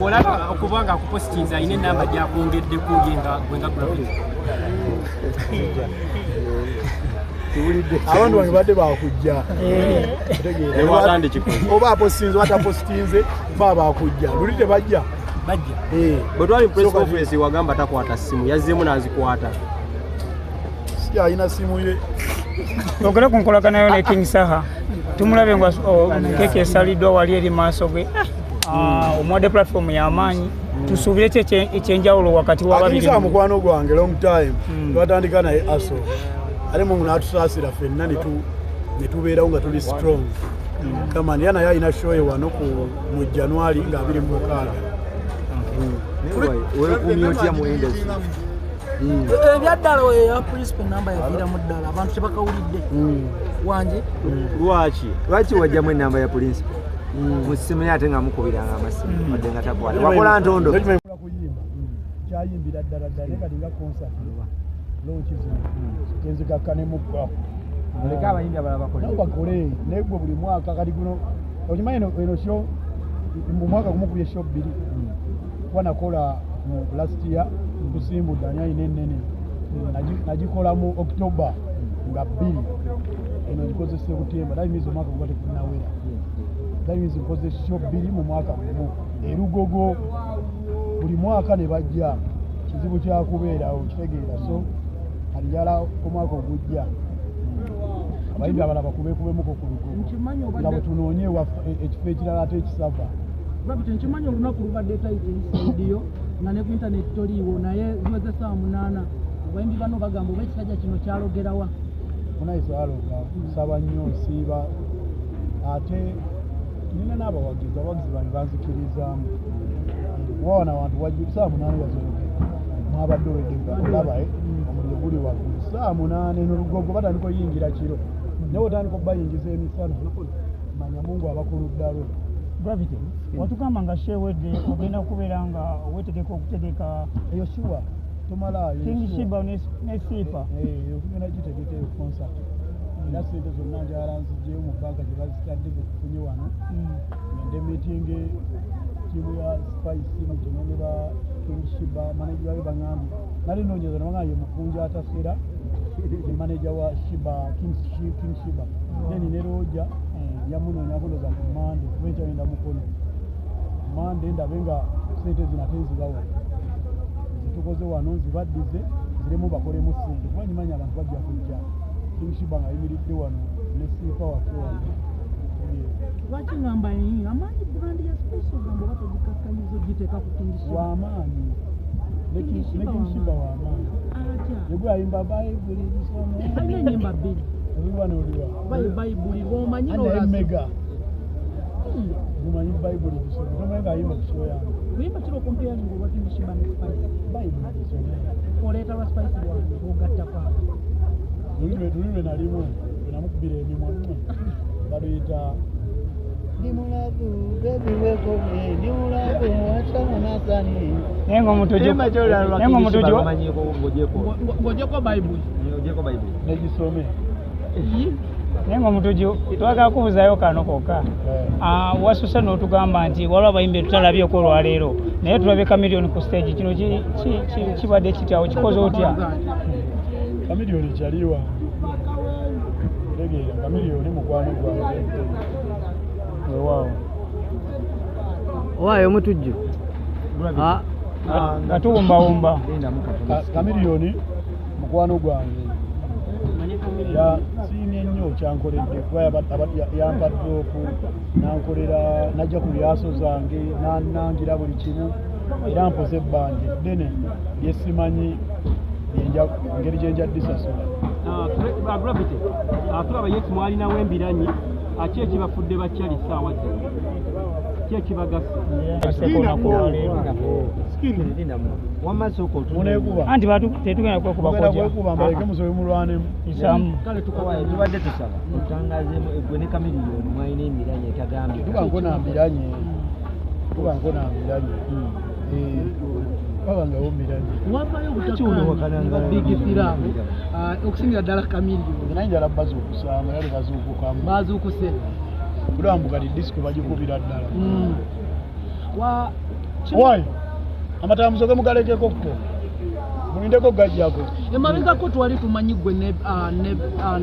Olaba okubanga akupostinza ine namba gyakwongedde kugenga gwenga graphic. Abantu bange badde bakujja. Oba apostinze watapostinze baba bakujja. Luli tebajja. Bajja. Bwe twali press conference wagamba takwata simu yazzeemu n'azikwata. Alina simu ye. Ogera kunkolagana nayo ne King Saha. Tumulabe ngwa keke saliddwa wali eri maaso ge. Omwade platform ya amaanyi. Tusuubire ekyenjawulo wakati wa babiri. King mukwano gwange long time. Twatandika naye aso. Ali Mungu n'atusaasira ffenna ne tubeerawo nga tuli strong. Kama yana yalina show ye wano mu January nga 26. Wewe kumyotya mu industry. Ebyaddala ya principal namba ya vira muddala abantu tebakawulidde wanje lwaki wajjamu enamba ya principal musimu ate nga mukubiranga amasimu wadde nga takwata wakola ntondo kyayimbira ddala ddala kati nga concert lonchizi kenzikakkane mugga oleka abayimbi abalala bakole naye gwe buli mwaka kati guno okimanyi eno show mu mwaka kumukubye show 2 wanakola last year kusimbudde anyayina ennene nagikola mu October nga 2 eno gikozese Butemba dayimizi omwaka guba tekunawera dayimizi nkoze show 2 mu mwaka gumu erugogo buli mwaka ne bajja kizibu kyakubeerawo kitegeera so alijala omwaka ogujja abayimbi abalala bakubekubemuko ku lugogo nga bwe tunoonye ekifo ekirala ate ekisava Babite nkimanyi olunaku lubadde tayiyo nga ne ku internet toliiwo naye ziweze saa 8 abayimbi bano bagamba oba ekisajja kino kyalogerawa munayiso aloga nsaba nnyo nsiiba ate nina n'abawagizi bange banzikirizaamu wawana abantu wajju saa 8 yazologera mwabadde owedde olaba omuliro guli waggulu saa 8 n'olugogo batandika oyingira kiro naye otandika okubayingiza emisana manya Mungu abakuluddalo. Babite watugamba nga shewedde ogenda kubeera nga wetegeka okutegeka Yoshua tomalayo King Shiba ne Sipa okugenda gitegeka concert era sente zonna njalanzijeyo mu banka gye bazitadde zetufunye wano ngende meeting tiimu ya Spice mujene ne ba King Shiba manager wayo bangambye nali noonyeza nabanga ye mukunja atasera ye manager wa Shiba King Shiba then ne Roja yamunoonya kuloza ku Mande kubenkya wenda mukono Mande ndabe nga sente zinate nzibawa zitukoze wano zibaddize ziremu bakolemu sente kuba nyimanya abantu bajja kujja King Shiba nga yimiridde wano ne Sifa wake wano lwaki ngamba amaanyi brand ya special gambo batagikakkanyiza ogiteeka ku King Shiba wamaanyi ne King Shiba wamaanyi yegwe ayimba Bible bisome alina nyimba 2 Everyone will Bible bomanyi no mega. Bomanyi Bible bisome. No mega yima show ya. Kuimba kiro compare ngo what King Shiba ne Spice. Bible bisome. Koleta wa Spice wa ogatta kwa. Tulwe na limu. Namukubira emimwa. Bado ita Dimulabu baby welcome Dimulabu achana nasani. Nengo Omutujju ngojeko Bible. Ngojeko Bible. Nejisome. Nengo Omutujju twagala kubuzayo kano kokka wasusa n'otugamba nti waliwo abayimbi tutalabyeko olwaleero naye tulabye Chameleone ku stage kino kibadde kityawo kikoze otya Chameleone kyaliwa tegeera Chameleone mukwano gwange waaw owayo Omutujju gatuwumbawumba Chameleone mukwano gwange ya siimye nnyo kyankoledde kuba yampadde oku nankolera najja ku lyaso zange nanangira buli kimu era mpoze ebbanja eddene lyesimanyi engeri gye njaddisasula tulaba Yesu mwalinawo embiranye aki ekibafudde bakyali ssaawa ki ekibagasa anti tetugenda kwekuba mbaleke musobe mulwanemu kale tubadde tusaba otangazeemu egwe ne Chameleone mwalina emiranye etagambye tubanko nambiranye babangawo miranye wabayo butakanga bigifiramu okusingira ddala Chameleone naye njala bazuukusanga yali bazuukukamu bazuukuse kulamba kati disco bagikubira ddala Why? Amatamuzo ge mugalekeko ko. Mulindeko gajjako. Emabegako twali tumanyi gwe ne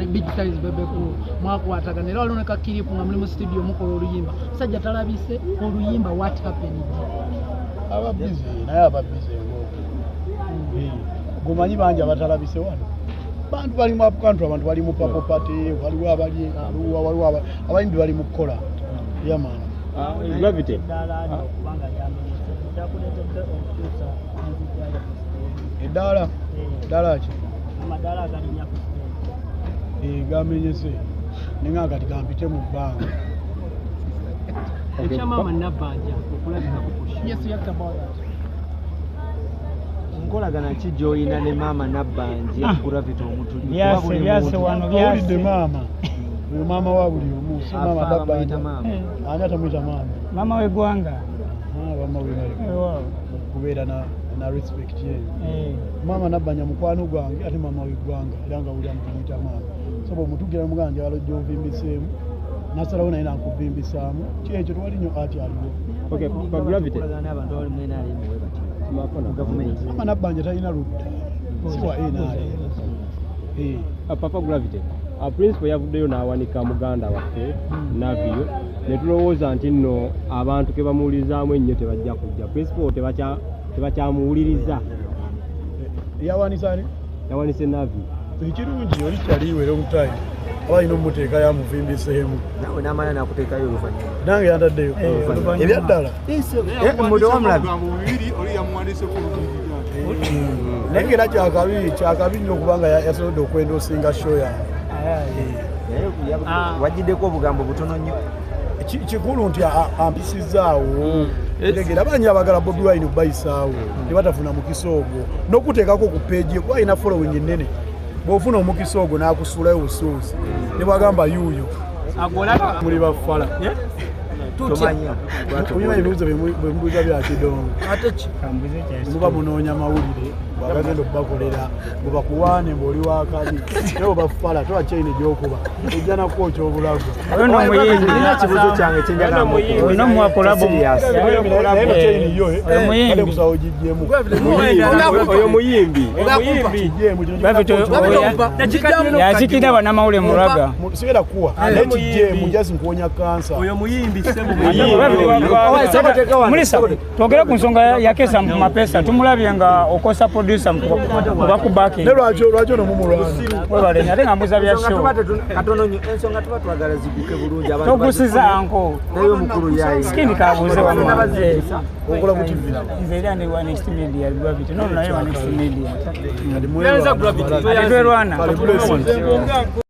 big size bebe ku mwakwatagana era waloneka kiripu nga muli mu studio mukola oluyimba. Sajja talabise oluyimba what happened. Aba busy, naye aba busy ngo. Gumanyi banja batalabise wano. Bantu bali mu country, abantu bali mu papo party, waliwo abali aluwa, waliwo abayimbi bali mu kola. Yeah man. Gravity. Edala ki Amadala galinya ku gamenyese ninga kati kampite mu bbanga. Ekyamaama Nabbanja okulabika kukusha. Yes, you have about that. Nkolagana ki gy'olina ne maama Nabbanja Gravity Omutujju? Byase wano Owulidde byase. maama. Oyo maama wa buli omu, si maama Nabbanja. Ani atamuyita maama? Mama w'eggwanga. Bamma we bali kubeera na respect ye. Maama Nabbanja mukwano gwange ate maama w'eggwanga era nga buli amuyita maama. So bw'omutugira muganda njagala ojja ovimbiseemu nasalawo naye nankubimbisaamu kyekyo twali nnyo ati aliwo. Okay, for Gravity. Maama Nabbanja talina ludda si wa NRM. Papa Gravity. Principal yavuddeyo n'awanika muganda waffe Navio ne tulowooza nti nno abantu ke bamuwulirizaamu ennyo tebajja kujja. Principal tebakyamuwuliriza. Yawanisani? Yawanise Navio. Ekirungi oli kyaliwera omutayi aba alina omuteeka yamuvimbiseemu Nawe n'amala n'akuteekayo oluvannyuma. nange yantaddeyo ebyaddala Mudde wamulabi. naye ngera kyakabi nnyo okubanga yasobodde okwenda osinga show yange. Wagiddeko obugambo butono nnyo. Kikulu nti ampisizaawo tegera abanyi abagala Bobi Wine bayisaawo tebatafuna mukisa ogwo n'okuteekako ku peegi kuba alina following ennene. Bw'ofuna omukisa ogwo n'akusuulayo busuusi ne bwagamba yuuyo muli baffala. Kunyuma ebibuuzo bye mubuuza bya kidongo muba munoonya mawulire bagagenda okubakolera bwebakuwaane ng'oli wakabi naye obaffala towakyayina egyokuba ojja nakwokya obulago. Nina ekibuuzo kyange kye njagala naye nokyayina yo ate kusaba ogijjemu Oyo muyimbi. Yazikira banamawulire mulaga. sigenda kuwa naye kijjemu jazi nkuwonya kansa. Oyo muyimbi Mulisa twogere ku nsonga ya Kesa mu mapesa tumulabye nga okosa producer mubakubaki. Ne lwaki ono mumulwana. Webalenya ate nga mbuza bya show. Katono nnyo ensonga tuba twagala ziguke bulungi abantu. Togusiza anko. Naye omukulu yayi. Sikini kabuze wa mwaze. Okola ku TV. Nze era ndi wa next media Gravity. No naye wa next media. Kati mwenza Gravity. Atwerwana. Kale blessings.